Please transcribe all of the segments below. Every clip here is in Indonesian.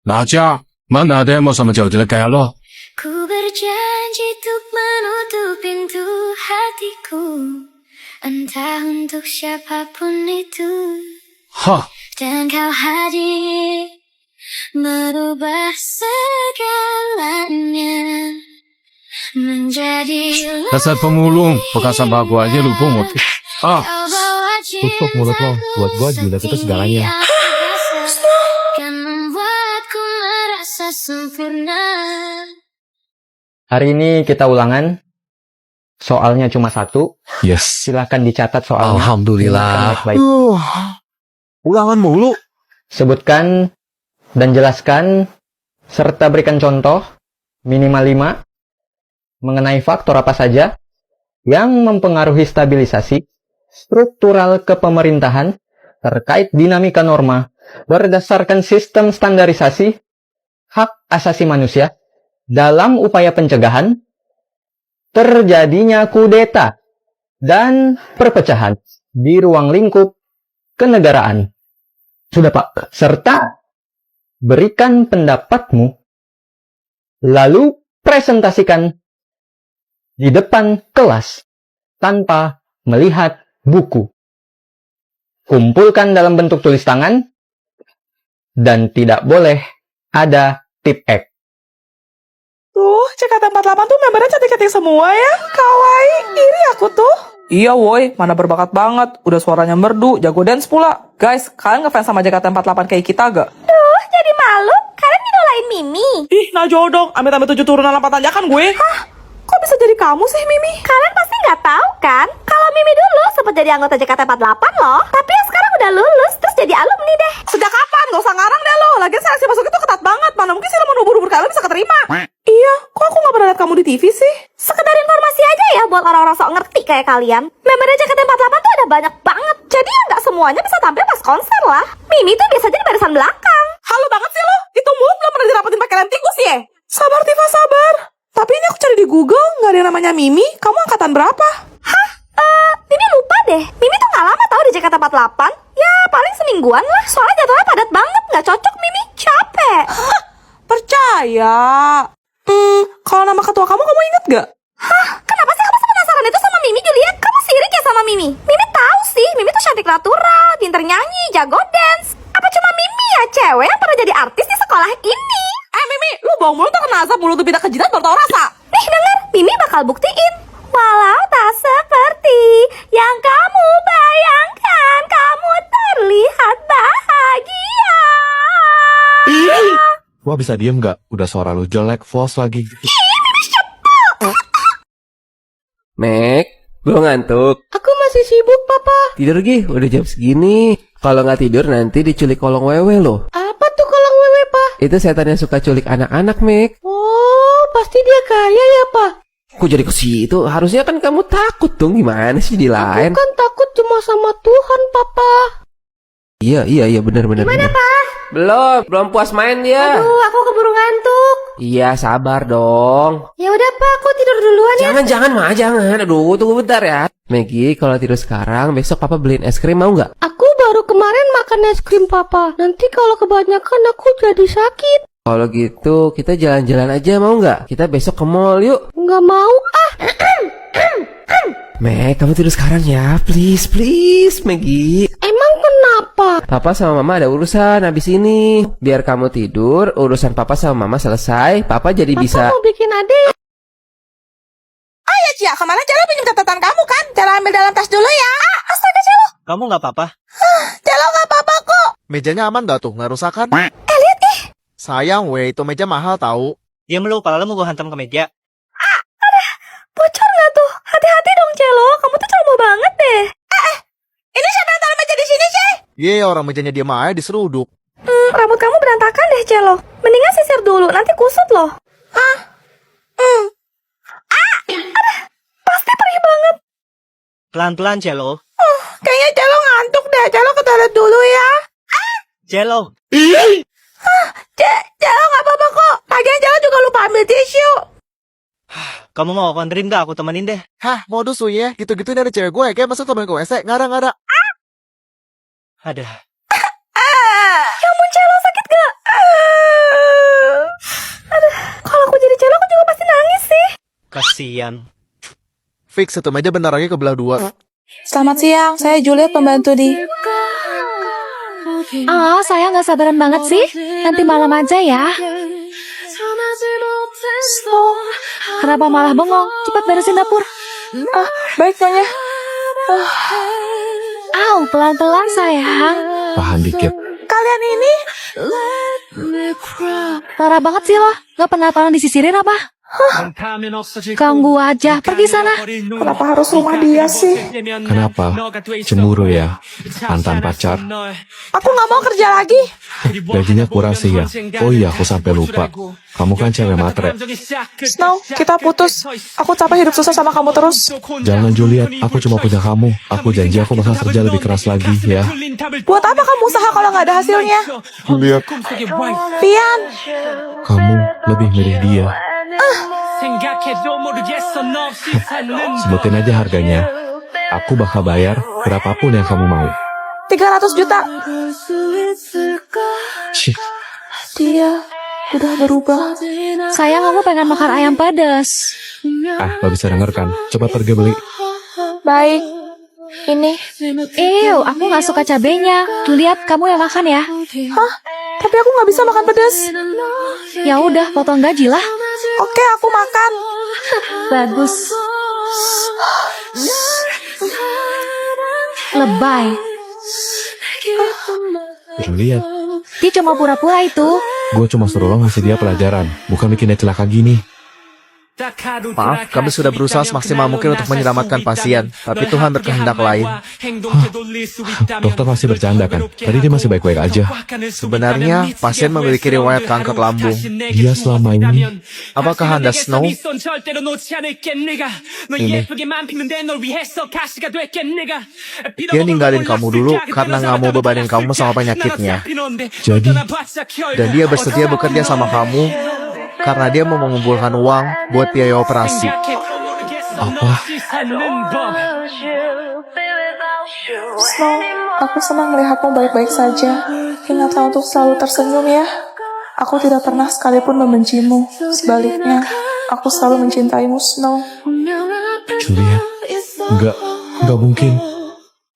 나자, mana ada mau sama jauh-jauh kayak lo. Ku berjanji untuk menutup pintu hatiku, entah untuk siapapun itu. Hah, Dan kau hadir merubah segalanya menjadi dasar pemulung, bekas sampah gua aja lupa motif. Ah, Tutup mulut lo, buat gua Juliet itu segalanya. kan membuatku merasa sempurna. Hari ini kita ulangan. Soalnya cuma satu. yes. Silahkan dicatat soalnya. Alhamdulillah. Baik. Ulangan mulu. Sebutkan dan jelaskan serta berikan contoh minimal 5 mengenai faktor apa saja yang mempengaruhi stabilisasi struktural kepemerintahan terkait dinamika norma berdasarkan sistem standarisasi hak asasi manusia dalam upaya pencegahan terjadinya kudeta dan perpecahan di ruang lingkup kenegaraan. Sudah Pak, serta berikan pendapatmu, lalu presentasikan di depan kelas tanpa melihat buku. Kumpulkan dalam bentuk tulis tangan, dan tidak boleh ada tip ek. Tuh, CKT48 tuh membernya cantik-cantik semua ya. Kawaii, iri aku tuh. Iya woi, mana berbakat banget. Udah suaranya merdu, jago dance pula. Guys, kalian ngefans sama JKT48 kayak kita gak? Duh, jadi malu. Kalian ngidolain Mimi. Ih, nah jodoh. Amit-amit 7 turunan 8 tanjakan gue. Hah? Kok bisa jadi kamu sih, Mimi? Kalian pasti nggak tahu kan? Kalau Mimi dulu sempat jadi anggota JKT48 loh. Tapi yang sekarang udah lulus, terus jadi alumni deh. Sejak kapan? Gak usah ngarang deh lo. Lagian seleksi masuk itu ketat banget. Mana mungkin sih lo mau ubur-ubur kalian bisa keterima. Iya, kok aku gak pernah liat kamu di TV sih? Sekedar informasi aja ya buat orang-orang sok ngerti kayak kalian. Membernya JKT48 tuh ada banyak banget. Jadi ya nggak semuanya bisa tampil pas konser lah. Mimi tuh biasanya di barisan belakang. Halu banget sih lo. Itu mulut belum pernah dirapetin pakai lem tikus ya? Sabar Tifa, sabar. Tapi ini aku cari di Google, nggak ada yang namanya Mimi. Kamu angkatan berapa? Hah? Mimi lupa deh. Mimi tuh nggak lama tau di JKT48. Ya paling semingguan lah. Soalnya jadwalnya padat banget. Nggak cocok Mimi. Capek. Hah? Percaya. Kalau nama ketua kamu inget gak? Hah? Kenapa sih kamu penasaran itu sama Mimi, Juliet? Kamu sirik ya sama Mimi? Mimi tahu sih, Mimi tuh cantik natural, pinter nyanyi, jago dance. Apa cuma Mimi ya cewek yang pernah jadi artis di sekolah ini? Mimi, lu bau mulut terkena asap, mulut tuh beda kejilat baru tau rasa. Nih denger, Mimi bakal buktiin. Walau tak seperti yang kamu bayangkan, kamu terlihat bahagia. Gua bisa diem gak? Udah suara lu jelek, false lagi. Mek, belum ngantuk. Aku masih sibuk, Papa. Tidur Gi, udah jam segini. Kalau nggak tidur nanti diculik kolong wewe loh. Apa tuh kolong wewe, Pak? Itu setan yang suka culik anak-anak, Mek. Oh, pasti dia kaya ya, Pak? Kok jadi ke situ? Harusnya kan kamu takut dong. Gimana sih di lain? Aku kan takut cuma sama Tuhan, Papa. Iya, benar. Gimana, Pak? Belum puas main dia. Aduh, aku keburu ngantuk. Iya, sabar dong. Ya udah, Pak, aku tidur duluan ya. Jangan. Aduh, tunggu bentar ya. Maggie, kalau tidur sekarang, besok papa beliin es krim mau nggak? Aku baru kemarin makan es krim, Papa. Nanti kalau kebanyakan aku jadi sakit. Kalau gitu, kita jalan-jalan aja mau nggak? Kita besok ke mall yuk. Nggak mau, ah. Meg, kamu tidur sekarang ya. Please, Maggie. Emang kenapa? Papa sama mama ada urusan habis ini. Biar kamu tidur, urusan papa sama mama selesai. Papa jadi bisa... Papa mau bikin adik. Ya Cia, kemarin Celo pinjam catatan kamu kan? Celo ambil dalam tas dulu ya. Astaga Celo. Kamu nggak apa-apa? Celo nggak apa-apa kok. Mejanya aman gak tuh? Nggak rusakan? Lihat ih. Sayang weh, itu meja mahal tahu. Diam lu, kepala lu mau gue hantam ke meja. Bocor nggak tuh? Hati-hati dong, Celo. Kamu tuh ceroboh banget deh. Ini siapa yang taruh meja di sini sih? Ye, orang mejanya dia aja diseruduk. Rambut kamu berantakan deh, Celo. Mendingan sisir dulu, nanti kusut loh. Pasti perih banget. Pelan-pelan, Celo. Kayaknya Celo ngantuk deh. Celo ke toilet dulu ya. Celo. Celo nggak apa-apa kok. Lagian Celo juga lupa ambil tisu. Kamu mau konterin gak? Aku temenin deh. Hah, modus lu ya? Gitu-gitu ini ada cewek gue, kayak masuk temen ke WC, ngara-ngara. Ada. Ya ampun, Celo, sakit gak? Kasian. Fix satu meja bentar lagi kebelah dua. Selamat siang, saya Juliet, pembantu di... Oh, saya nggak sabaran banget sih. Nanti malam aja ya. Kenapa malah bengong? Cepat beresin dapur. Baik, Nyonya. Au, pelan-pelan sayang. Tahan dikit. Kalian ini... Parah banget sih lo. Gak pernah disisirin apa? Ganggu aja. Pergi sana. Kenapa harus rumah dia sih? Kenapa? Cemburu ya? Mantan pacar. Aku nggak mau kerja lagi. Gajinya kurang sih ya? Oh iya, aku sampai lupa. Kamu kan cewek matre. Snow, kita putus. Aku capek hidup susah sama kamu terus. Jangan Juliet, aku cuma punya kamu. Aku janji aku bakal kerja lebih keras lagi ya. Buat apa kamu usaha kalau nggak ada hasilnya? Juliet, Pian, kamu lebih milih dia. Sebutin aja harganya. Aku bakal bayar berapapun yang kamu mau. 300 juta. Shh, Dia udah berubah. Sayang, aku pengen makan ayam pedas. gak bisa denger kan? Coba pergi beli. Baik. Ini. Ew, aku nggak suka cabenya. Lihat, kamu yang makan ya. Hah? Tapi aku nggak bisa makan pedas. Ya udah, potong gaji lah. Oke, aku makan. Bagus. Lebay. Juliet, Dia cuma pura-pura itu. gue cuma suruh lo ngasih dia pelajaran, bukan bikin dia celaka gini. Maaf, kami sudah berusaha semaksimal mungkin untuk menyelamatkan pasien, tapi Tuhan berkehendak lain. Dokter masih bercanda kan? Tadi dia masih baik-baik aja. Sebenarnya, pasien memiliki riwayat kanker lambung. Dia selama ini... Apakah Anda Snow? Ini. Dia ninggalin kamu dulu karena nggak mau bebanin kamu sama penyakitnya. Jadi, Dan dia bersedia bekerja sama kamu karena dia mau mengumpulkan uang buat biaya operasi. apa? Snow, aku senang melihatmu baik-baik saja. Ingatlah untuk selalu tersenyum ya. Aku tidak pernah sekalipun membencimu. Sebaliknya, aku selalu mencintaimu, Snow. Juliet, enggak mungkin.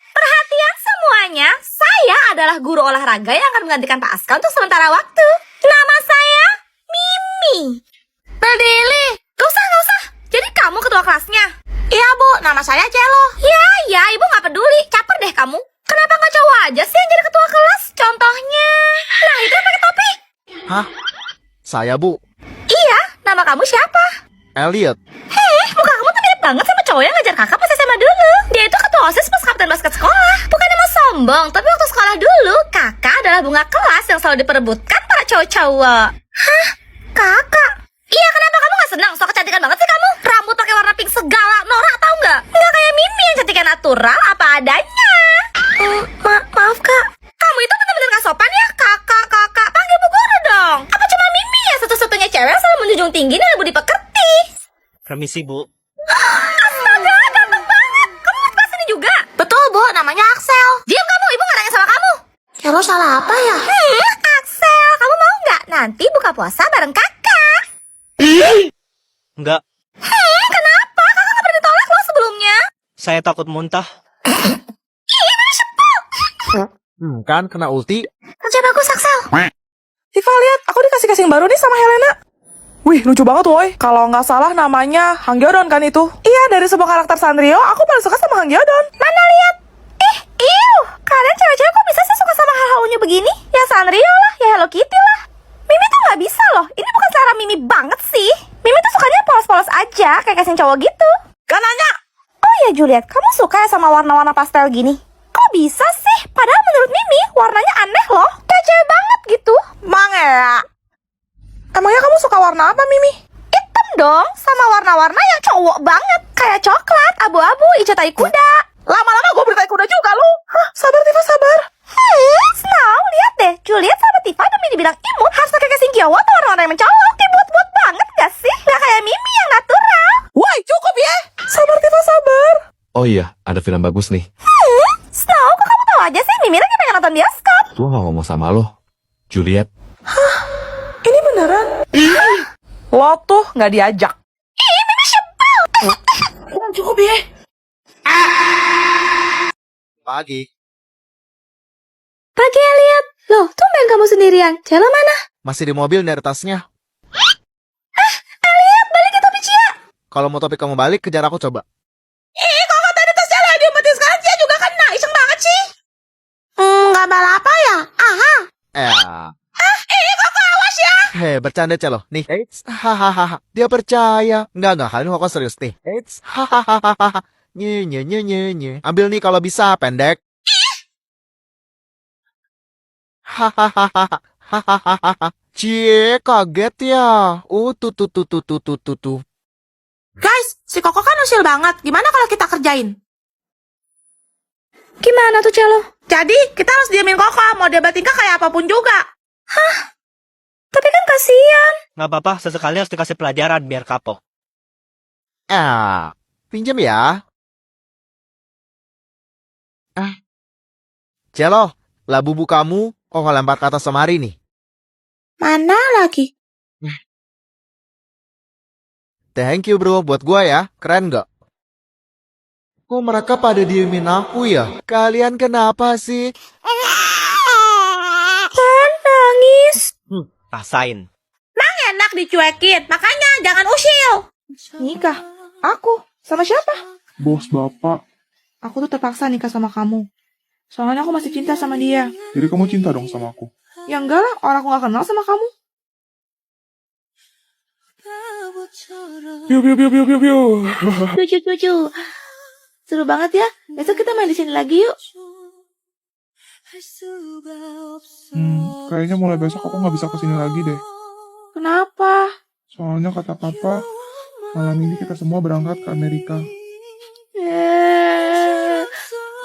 Perhatian semuanya, saya adalah guru olahraga yang akan menggantikan Pak Aska untuk sementara waktu. Nama saya Mimi. Berdiri. Gak usah. Jadi kamu ketua kelasnya? Iya, Bu. Nama saya Celo. Ya, Ibu gak peduli. Caper deh kamu. Kenapa gak cowok aja sih yang jadi ketua kelas? Contohnya. Nah, itu yang pakai topi. Hah? Saya, Bu. Iya, nama kamu siapa? Elliot. Muka kamu tuh mirip banget sama cowok yang ngajar kakak pas SMA dulu. Dia itu ketua OSIS pas kapten basket sekolah. Bukannya mau sombong, tapi waktu sekolah dulu, kakak adalah bunga kelas yang selalu diperebutkan para cowok-cowok. Hah? Kakak? Iya, kenapa kamu gak senang? So kecantikan banget sih kamu. Rambut pakai warna pink segala, norak tau nggak? Nggak kayak Mimi yang cantiknya natural apa adanya. Maaf kak. Kamu itu benar-benar gak sopan ya, kakak. Panggil Bu Guru dong. Apa cuma Mimi ya satu-satunya cewek yang selalu menjunjung tinggi dan budi pekerti? Permisi, Bu. Astaga, ganteng banget. Kamu mau kelas ini juga? Betul, Bu. Namanya Axel. Diam kamu, Ibu gak nanya sama kamu. Ya lo salah apa ya? Axel, kamu mau nggak nanti buka puasa bareng kakak? Enggak, Kenapa? Kakak nggak pernah ditolak lo sebelumnya. saya takut muntah. Kan kena ulti. Kerja bagus, Axel. Tifa, lihat. Aku dikasih casing baru nih sama Helena. Wih, lucu banget woy. Kalau nggak salah namanya Hang Gyodon kan itu? Iya, dari semua karakter Sanrio, aku paling suka sama Hang Gyodon. Mana lihat? Kalian cewek-cewek kok bisa sih suka sama hal-hal unyu begini? Ya Sanrio lah, ya Hello Kitty lah. Mimi tuh nggak bisa loh. Ini bukan selera Mimi banget sih. Mimi tuh sukanya polos-polos aja, kayak casing cowok gitu. Gak nanya. Oh ya Juliet, kamu suka ya sama warna-warna pastel gini? Kok bisa sih? Padahal menurut Mimi, warnanya aneh loh. Kayak cewek banget gitu. Mangea. Emangnya kamu suka warna apa, Mimi? Hitam dong, sama warna-warna yang cowok banget. Kayak coklat, abu-abu, hijau tai kuda. Lama-lama gue berita kuda juga lu. Hah, sabar Tifa, sabar. Snow, lihat deh. Juliet sama Tifa demi dibilang imut harus pakai casing Kyowo atau warna-warna yang mencolok. Dibuat-buat banget gak sih? Gak kayak Mimi yang natural. Woi, cukup ya. Sabar Tifa, sabar. Oh iya, ada film bagus nih. Snow, kok kamu tahu aja sih? Mimi lagi pengen nonton bioskop. Gue gak ngomong sama lo. Juliet, Ini beneran. Lo tuh nggak diajak. Mimi sebel. Cukup ya. Pagi. Pagi Elliot. Loh, tumben kamu sendirian. Celo mana? Masih di mobil dari tasnya. Elliot, balik ke topi Cia. Kalau mau topik kamu balik, kejar aku coba. Kok tadi tas Celo dia mati sekarang Cia juga kena. Iseng banget sih. Nggak balas apa ya? Aha. Kok awas ya? Bercanda Celo. Nih. Hahaha. Dia percaya. Enggak. Kali ini kok serius nih. Hahaha. Nye. Ambil nih kalau bisa, pendek. Hahaha. Cie, kaget ya. Tuh. Guys, si Koko kan usil banget. Gimana kalau kita kerjain? Gimana tuh Celo? Jadi, kita harus diamin Koko. Mau debat tingkah kayak apapun juga. Tapi kan kasihan. Nggak apa-apa, sesekali harus dikasih pelajaran biar kapok. Pinjam ya. Celo, lah bubu kamu kok lempar ke atas lemari nih. Mana lagi? Thank you bro, buat gua ya. Keren gak? Kok mereka pada diemin aku ya? Kalian kenapa sih? Kan nangis. Rasain. Enak dicuekin. Makanya jangan usil. Nikah? Aku? Sama siapa? Bos bapak, Aku tuh terpaksa nikah sama kamu. Soalnya aku masih cinta sama dia. jadi kamu cinta dong sama aku. Ya enggak lah, orang aku gak kenal sama kamu. Piu. Lucu. Seru banget ya. Besok kita main di sini lagi yuk. Kayaknya mulai besok aku nggak bisa kesini lagi deh. Kenapa? Soalnya kata papa, malam ini kita semua berangkat ke Amerika.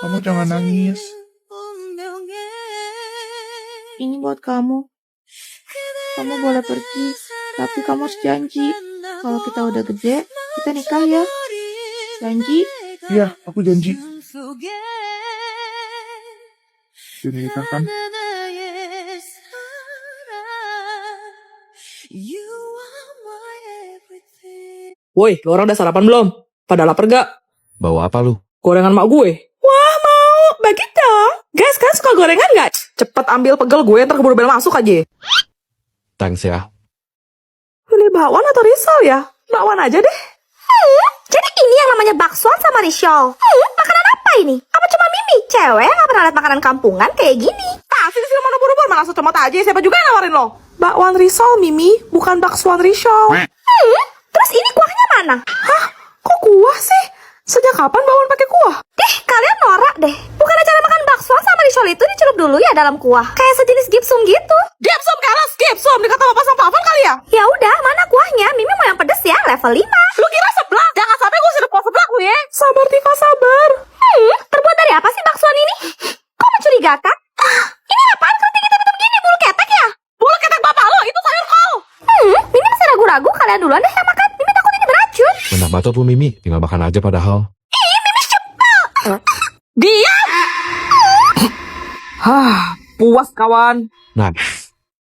Kamu jangan nangis. Ini buat kamu. Kamu boleh pergi, tapi kamu harus janji. Kalau kita udah gede, kita nikah ya. Janji? Iya, aku janji. Jadi nikah kan? Woi, lo orang udah sarapan belum? Pada lapar gak? Bawa apa lu? Gorengan mak gue. Wah, mau. Bagi dong. Guys, kalian suka gorengan gak? Cepet ambil pegel gue, ntar keburu bel masuk aja. Thanks ya. Pilih bakwan atau risol ya? Bakwan aja deh. Jadi ini yang namanya baksoan sama risol. Makanan apa ini? Apa cuma Mimi? Cewek yang gak pernah lihat makanan kampungan kayak gini. Sini mana buru-buru, mana langsung cemot aja. Siapa juga yang nawarin lo? Bakwan risol, Mimi. Bukan baksoan risol. Terus ini kuahnya mana? Hah? Kok kuah sih? Sejak kapan bakwan pakai kuah? Kalian norak deh. Bukannya cara makan baksoan sama risol itu dicelup dulu ya dalam kuah? Kayak sejenis gipsum gitu. Gipsum kelas, gipsum. Dikata bapak sama Pavel kali ya? Ya udah, mana kuahnya? Mimi mau yang pedes ya, level 5. Lu kira seblak? Jangan sampai gue sirup kuah seblak lu ya. Sabar Tika, sabar. Terbuat dari apa sih baksoan ini? Kok mencurigakan? Ini apaan keriting hitam-hitam gini? Bulu ketek ya? Bulu ketek bapak lo, itu sayur kol. Mimi masih ragu-ragu. Kalian duluan deh yang makan. Mimi takut ini beracun. Menambah tuh Bu Mimi, tinggal makan aja padahal. Diam! Puas kawan. Nice.